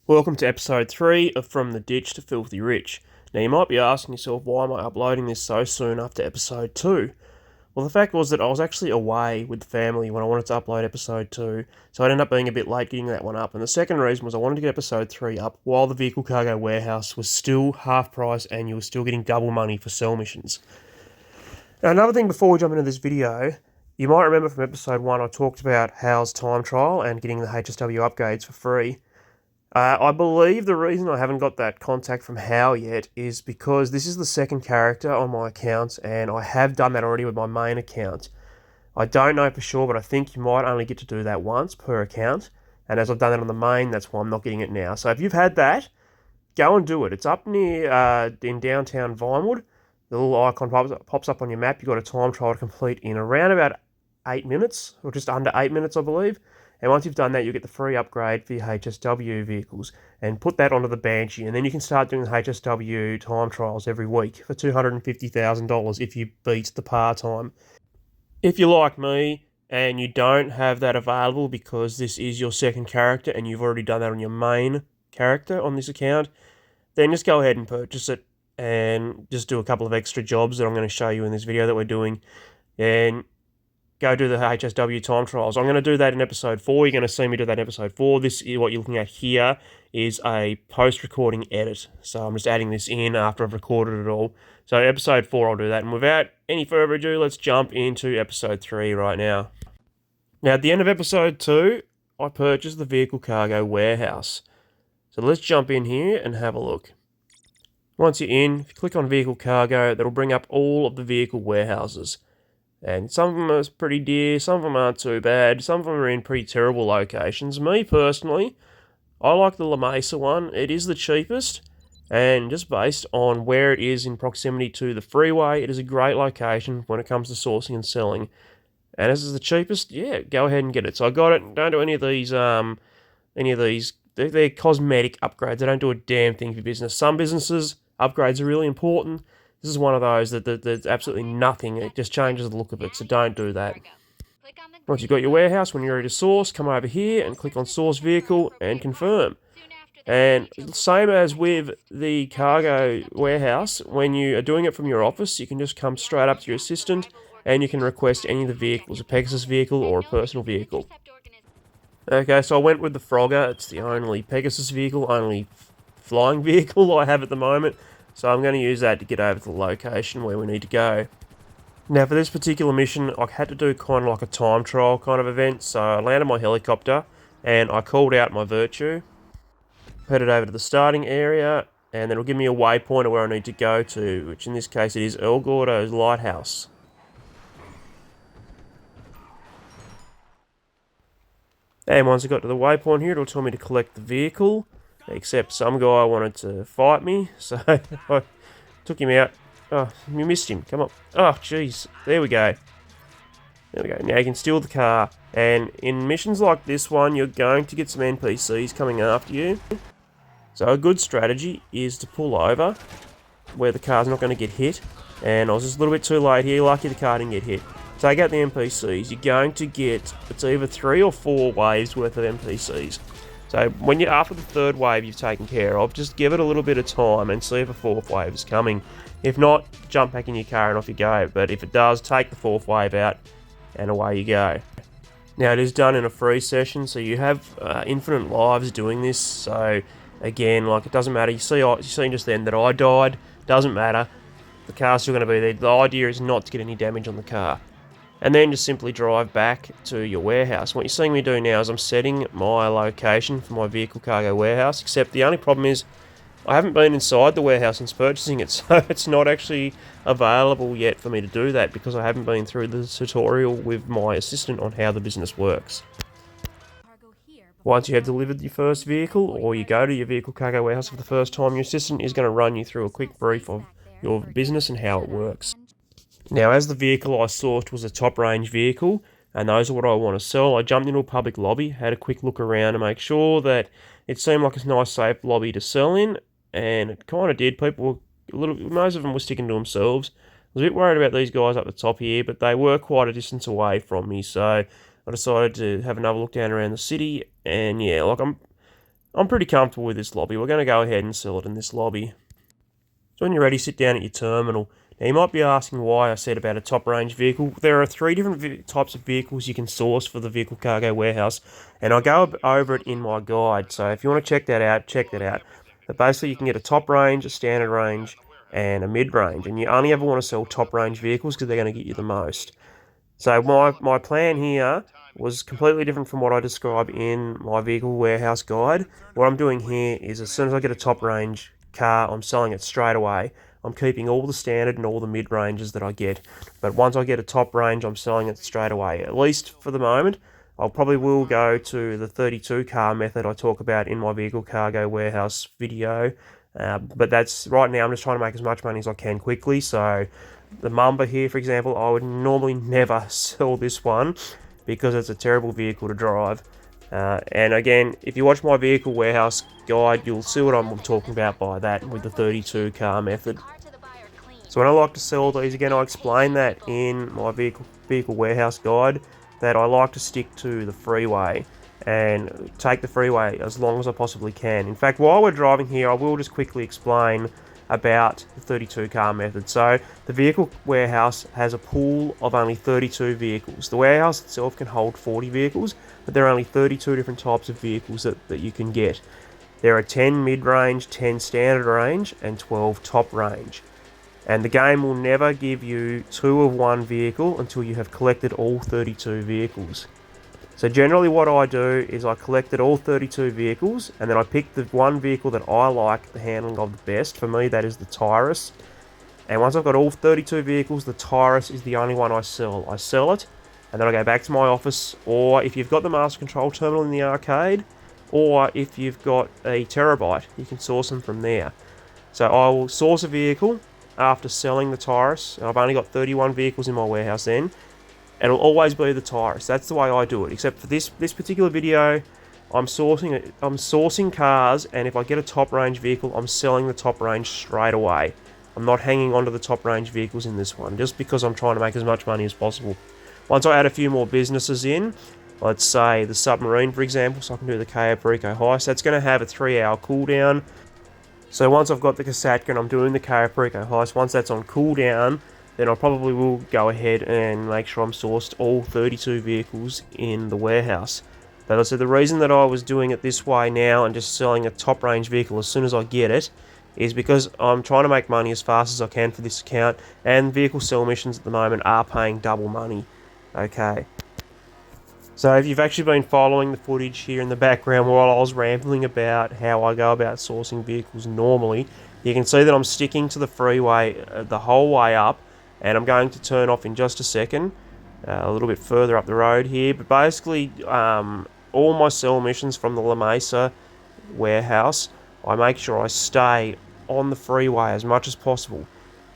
Welcome to episode 3 of From the Ditch to Filthy Rich. Now you might be asking yourself, why am I uploading this so soon after episode 2? Well, the fact was that I was actually away with the family when I wanted to upload episode 2, so I ended up being a bit late getting that one up. And the second reason was I wanted to get episode 3 up while the Vehicle Cargo Warehouse was still half price and you were still getting double money for sell missions. Now, another thing before we jump into this video, you might remember from episode 1 I talked about Hal's time trial and getting the HSW upgrades for free. I believe the reason I haven't got that contact from Hal yet is because this is the second character on my account, and I have done that already with my main account. I don't know for sure, but I think you might only get to do that once per account, and as I've done that on the main, that's why I'm not getting it now. So if you've had that, go and do it. It's up near in downtown Vinewood. The little icon pops up on your map. You've got a time trial to complete in around about 8 minutes, or just under 8 minutes, I believe. And once you've done that, you'll get the free upgrade for your HSW vehicles and put that onto the Banshee. And then you can start doing the HSW time trials every week for $250,000 if you beat the par time. If you're like me and you don't have that available because this is your second character and you've already done that on your main character on this account, then just go ahead and purchase it and just do a couple of extra jobs that I'm going to show you in this video that we're doing. And go do the HSW time trials. I'm going to do that in episode 4. You're going to see me do that in episode 4. This is what you're looking at here is a post-recording edit. So I'm just adding this in after I've recorded it all. So episode 4 I'll do that. And without any further ado, let's jump into episode 3 right now. Now at the end of episode 2, I purchased the Vehicle Cargo Warehouse. So let's jump in here and have a look. Once you're in, if you click on Vehicle Cargo, that'll bring up all of the vehicle warehouses. And some of them are pretty dear, some of them aren't too bad, some of them are in pretty terrible locations. Me personally, I like the La Mesa one. It is the cheapest, and just based on where it is in proximity to the freeway, it is a great location when it comes to sourcing and selling. And as is the cheapest, yeah, go ahead and get it. So I got it. Don't do any of these, they're cosmetic upgrades. They don't do a damn thing for business. Some businesses, upgrades are really important. This is one of those that there's absolutely nothing. It just changes the look of it, so don't do that. Once you've got your warehouse, when you're ready to source, come over here and click on Source Vehicle and Confirm. And same as with the cargo warehouse, when you are doing it from your office, you can just come straight up to your assistant and you can request any of the vehicles, a Pegasus vehicle or a personal vehicle. Okay, so I went with the Frogger. It's the only Pegasus vehicle, only flying vehicle I have at the moment. So I'm going to use that to get over to the location where we need to go. Now for this particular mission, I had to do kind of like a time trial kind of event. So I landed my helicopter and I called out my Virtue. Headed over to the starting area and then it'll give me a waypoint of where I need to go to, which in this case it is El Gordo's Lighthouse. And once I got to the waypoint here, it'll tell me to collect the vehicle. Except some guy wanted to fight me, so I took him out. Oh, you missed him. Come on. Oh, jeez. There we go. There we go. Now you can steal the car. And in missions like this one, you're going to get some NPCs coming after you. So a good strategy is to pull over where the car's not going to get hit. And I was just a little bit too late here. Lucky the car didn't get hit. Take out the NPCs. You're going to get, it's either 3 or 4 waves worth of NPCs. So when you're after the third wave you've taken care of, just give it a little bit of time and see if a fourth wave is coming. If not, jump back in your car and off you go. But if it does, take the fourth wave out and away you go. Now it is done in a free session, so you have infinite lives doing this. So again, like it doesn't matter. You seen just then that I died. Doesn't matter. The car's still going to be there. The idea is not to get any damage on the car. And then just simply drive back to your warehouse. What you're seeing me do now is I'm setting my location for my Vehicle Cargo Warehouse, except the only problem is I haven't been inside the warehouse since purchasing it, so it's not actually available yet for me to do that because I haven't been through the tutorial with my assistant on how the business works. Once you have delivered your first vehicle, or you go to your Vehicle Cargo Warehouse for the first time, your assistant is going to run you through a quick brief of your business and how it works. Now, as the vehicle I sourced was a top-range vehicle, and those are what I want to sell, I jumped into a public lobby, had a quick look around to make sure that it seemed like a nice, safe lobby to sell in, and it kind of did. People were most of them were sticking to themselves. I was a bit worried about these guys up the top here, but they were quite a distance away from me, so I decided to have another look down around the city, and yeah, like I'm pretty comfortable with this lobby. We're going to go ahead and sell it in this lobby. So when you're ready, sit down at your terminal. Now you might be asking why I said about a top range vehicle. There are three different types of vehicles you can source for the Vehicle Cargo Warehouse, and I go over it in my guide. So if you want to check that out, check that out. But basically you can get a top range, a standard range, and a mid range, and you only ever want to sell top range vehicles because they're going to get you the most. So my plan here was completely different from what I describe in my Vehicle Warehouse guide. What I'm doing here is as soon as I get a top range car, I'm selling it straight away. I'm keeping all the standard and all the mid ranges that I get. But once I get a top range, I'm selling it straight away. At least for the moment. I'll probably will go to the 32 car method I talk about in my Vehicle Cargo Warehouse video. But that's right now I'm just trying to make as much money as I can quickly. So the Mamba here, for example, I would normally never sell this one because it's a terrible vehicle to drive. And again, if you watch my Vehicle Warehouse guide, you'll see what I'm talking about by that with the 32 car method. So when I like to sell these, again, I explain that in my Vehicle Warehouse guide, that I like to stick to the freeway and take the freeway as long as I possibly can. In fact, while we're driving here, I will just quickly explain about the 32 car method. So the Vehicle Warehouse has a pool of only 32 vehicles. The warehouse itself can hold 40 vehicles, but there are only 32 different types of vehicles that you can get. There are 10 mid-range, 10 standard range, and 12 top range. And the game will never give you 2 of one vehicle until you have collected all 32 vehicles. So generally what I do is I collected all 32 vehicles, and then I pick the one vehicle that I like the handling of the best. For me, that is the Tyrus. And once I've got all 32 vehicles, the Tyrus is the only one I sell. I sell it, and then I go back to my office, or if you've got the Master Control Terminal in the arcade, or if you've got a Terabyte, you can source them from there. So I will source a vehicle after selling the Tyrus, and I've only got 31 vehicles in my warehouse then. It'll always be the Tyrus. That's the way I do it. Except for this particular video, I'm sourcing cars, and if I get a top range vehicle, I'm selling the top range straight away. I'm not hanging on to the top range vehicles in this one, just because I'm trying to make as much money as possible. Once I add a few more businesses in, let's say the submarine, for example, so I can do the Cayo Perico heist, that's going to have a 3-hour cooldown. So once I've got the Kasatka and I'm doing the Cayo Perico heist, once that's on cooldown, then I probably will go ahead and make sure I'm sourced all 32 vehicles in the warehouse. But as I said, the reason that I was doing it this way now and just selling a top range vehicle as soon as I get it is because I'm trying to make money as fast as I can for this account, and vehicle sell missions at the moment are paying double money. Okay. So if you've actually been following the footage here in the background while I was rambling about how I go about sourcing vehicles normally, you can see that I'm sticking to the freeway the whole way up, and I'm going to turn off in just a second, a little bit further up the road here. But basically, all my sell missions from the La Mesa warehouse, I make sure I stay on the freeway as much as possible,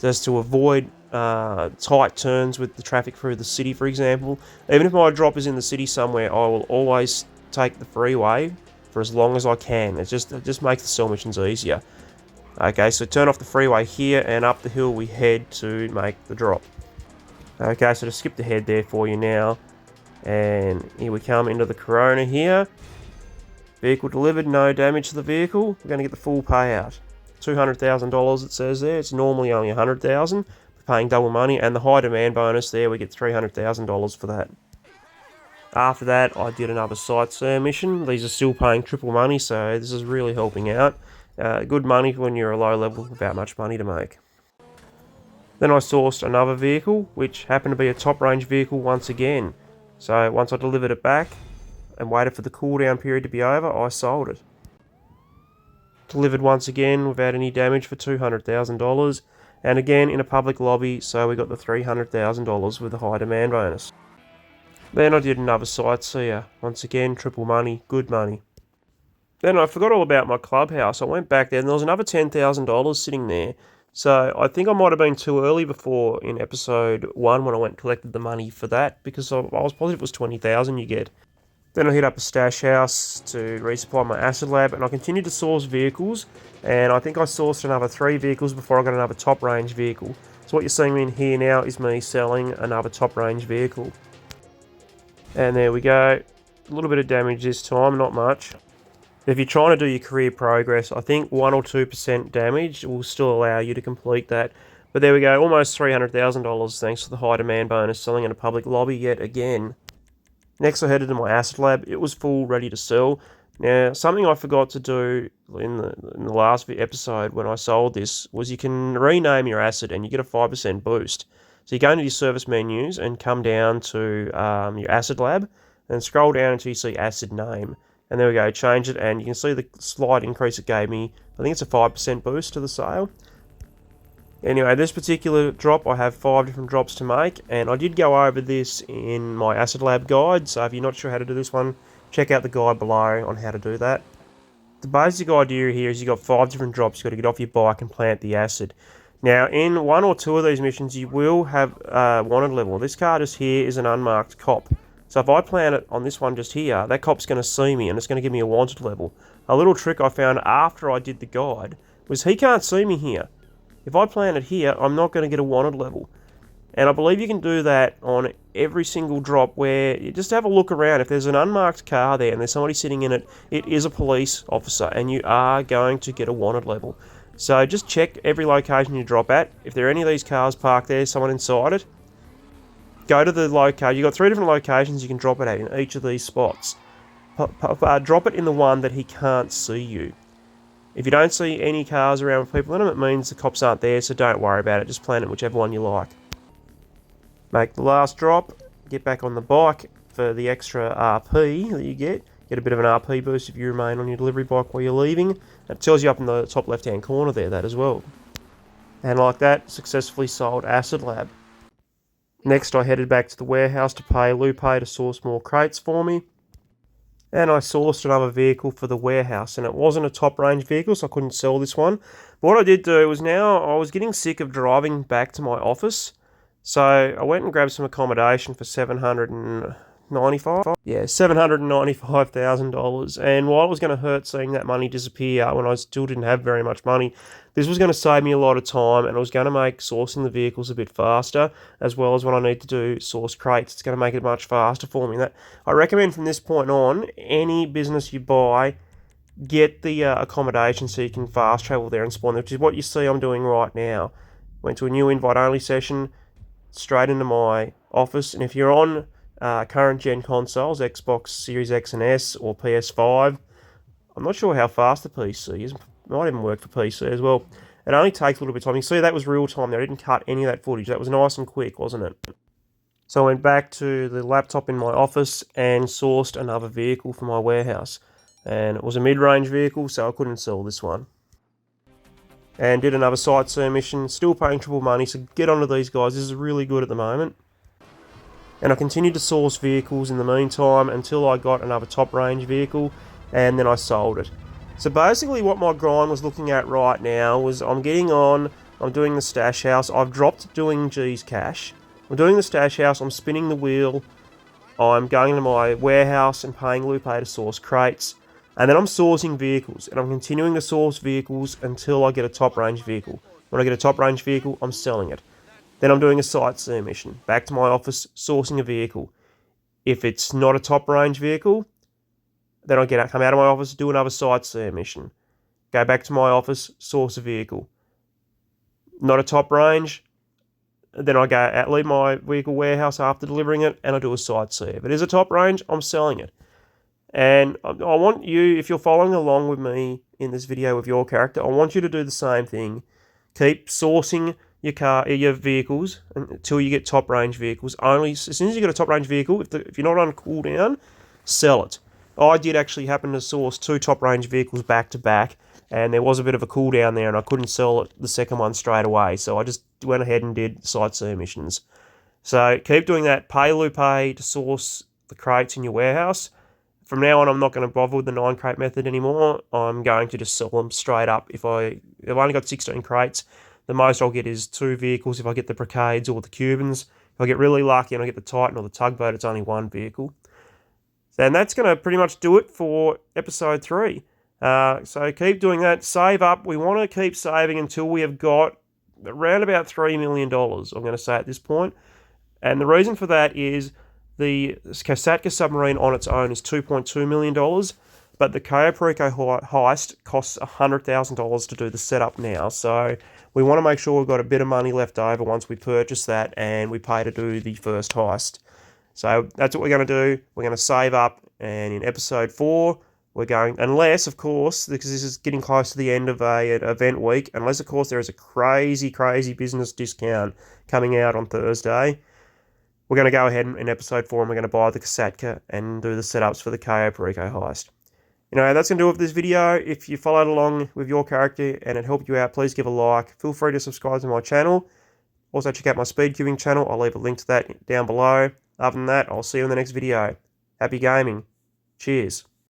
just to avoid tight turns with the traffic through the city, for example. Even if my drop is in the city somewhere, I will always take the freeway for as long as I can. It just makes the sell missions easier. Okay, so turn off the freeway here, and up the hill we head to make the drop. Okay, so just skip the head there for you now. And here we come into the Corona here. Vehicle delivered, no damage to the vehicle. We're going to get the full payout. $200,000 it says there. It's normally only $100,000. We're paying double money, and the high demand bonus there, we get $300,000 for that. After that, I did another sightseer mission. These are still paying triple money, so this is really helping out. Good money when you're a low level without much money to make. Then I sourced another vehicle, which happened to be a top range vehicle once again. So once I delivered it back and waited for the cooldown period to be over, I sold it. Delivered once again without any damage for $200,000, and again in a public lobby, so we got the $300,000 with a high demand bonus. Then I did another sightseer, once again triple money, good money. Then I forgot all about my clubhouse. I went back there and there was another $10,000 sitting there. So I think I might have been too early before in episode 1 when I went and collected the money for that, because I was positive it was $20,000 you get. Then I hit up a stash house to resupply my acid lab, and I continued to source vehicles, and I think I sourced another 3 vehicles before I got another top range vehicle. So what you're seeing in here now is me selling another top range vehicle. And there we go. A little bit of damage this time, not much. If you're trying to do your career progress, I think 1 or 2% damage will still allow you to complete that. But there we go, almost $300,000 thanks to the high demand bonus selling in a public lobby yet again. Next I headed to my acid lab. It was full, ready to sell. Now, something I forgot to do in the last episode when I sold this was you can rename your acid and you get a 5% boost. So you go into your service menus and come down to your acid lab and scroll down until you see acid name. And there we go, change it, and you can see the slight increase it gave me. I think it's a 5% boost to the sale. Anyway, this particular drop, I have 5 different drops to make, and I did go over this in my Acid Lab guide, so if you're not sure how to do this one, check out the guide below on how to do that. The basic idea here is you've got 5 different drops you've got to get off your bike and plant the acid. Now, in 1 or 2 of these missions, you will have a wanted level. This car just here is an unmarked cop. So if I plant it on this one just here, that cop's going to see me and it's going to give me a wanted level. A little trick I found after I did the guide was he can't see me here. If I plant it here, I'm not going to get a wanted level. And I believe you can do that on every single drop where you just have a look around. If there's an unmarked car there and there's somebody sitting in it, it is a police officer and you are going to get a wanted level. So just check every location you drop at. If there are any of these cars parked there, someone inside it, go to the location. You've got 3 different locations you can drop it at in each of these spots. Drop it in the one that he can't see you. If you don't see any cars around with people in them, it means the cops aren't there, so don't worry about it. Just plant it whichever one you like. Make the last drop, get back on the bike for the extra RP that you get. Get a bit of an RP boost if you remain on your delivery bike while you're leaving. It tells you up in the top left-hand corner there, that as well. And like that, successfully sold Acid Lab. Next, I headed back to the warehouse to pay Lupe to source more crates for me. And I sourced another vehicle for the warehouse, and it wasn't a top range vehicle, so I couldn't sell this one. But what I did do was now I was getting sick of driving back to my office, so I went and grabbed some accommodation for $795,000. And while it was going to hurt seeing that money disappear when I still didn't have very much money, this was going to save me a lot of time, and it was going to make sourcing the vehicles a bit faster, as well as when I need to do source crates. It's going to make it much faster for me. That I recommend from this point on, any business you buy, get the accommodation so you can fast travel there and spawn there, which is what you see I'm doing right now. Went to a new invite-only session, straight into my office, and if you're on current gen consoles, Xbox Series X and S or PS5, I'm not sure how fast the PC is. It might even work for PC as well. It only takes a little bit of time. You can see that was real time there. I didn't cut any of that footage. That was nice and quick, wasn't it? So I went back to the laptop in my office and sourced another vehicle for my warehouse. And it was a mid-range vehicle, so I couldn't sell this one. And did another sightseeing mission, still paying triple money, so get onto these guys. This is really good at the moment. And I continued to source vehicles in the meantime until I got another top range vehicle, and then I sold it. So basically what my grind was looking at right now was I'm getting on, I'm doing the stash house, I've dropped doing G's cash, I'm doing the stash house, I'm spinning the wheel, I'm going to my warehouse and paying Lupe to source crates, and then I'm sourcing vehicles, and I'm continuing to source vehicles until I get a top range vehicle. When I get a top range vehicle, I'm selling it. Then I'm doing a sightseeing mission. Back to my office, sourcing a vehicle. If it's not a top range vehicle, then I come out of my office, do another sightseeing mission. Go back to my office, source a vehicle. Not a top range, then I go out, leave my vehicle warehouse after delivering it, and I do a sightsee. If it is a top range, I'm selling it. And I want you, if you're following along with me in this video with your character, I want you to do the same thing. Keep sourcing your vehicles until you get top range vehicles. Only as soon as you get a top range vehicle, if you're not on cooldown, sell it. I did actually happen to source 2 top range vehicles back to back, and there was a bit of a cooldown there, and I couldn't sell it the second one straight away, so I just went ahead and did sightseeing missions. So keep doing that. Pay Lupe to source the crates in your warehouse. From now on, I'm not going to bother with the 9 crate method anymore. I'm going to just sell them straight up. If I've only got 16 crates, the most I'll get is 2 vehicles if I get the Brocades or the Cubans. If I get really lucky and I get the Titan or the Tugboat, it's only 1 vehicle. And that's going to pretty much do it for episode 3. So keep doing that. Save up. We want to keep saving until we have got around about $3 million, I'm going to say at this point. And the reason for that is the Kasatka submarine on its own is $2.2 million. But the Cayo Perico heist costs $100,000 to do the setup now, so we want to make sure we've got a bit of money left over once we purchase that and we pay to do the first heist. So that's what we're going to do. We're going to save up, and in episode 4, we're going, unless, of course, because this is getting close to the end of an event week, unless, of course, there is a crazy, crazy business discount coming out on Thursday, we're going to go ahead in episode 4 and we're going to buy the Kasatka and do the setups for the Cayo Perico heist. That's going to do it for this video. If you followed along with your character and it helped you out, please give a like. Feel free to subscribe to my channel. Also, check out my speed cubing channel. I'll leave a link to that down below. Other than that, I'll see you in the next video. Happy gaming. Cheers.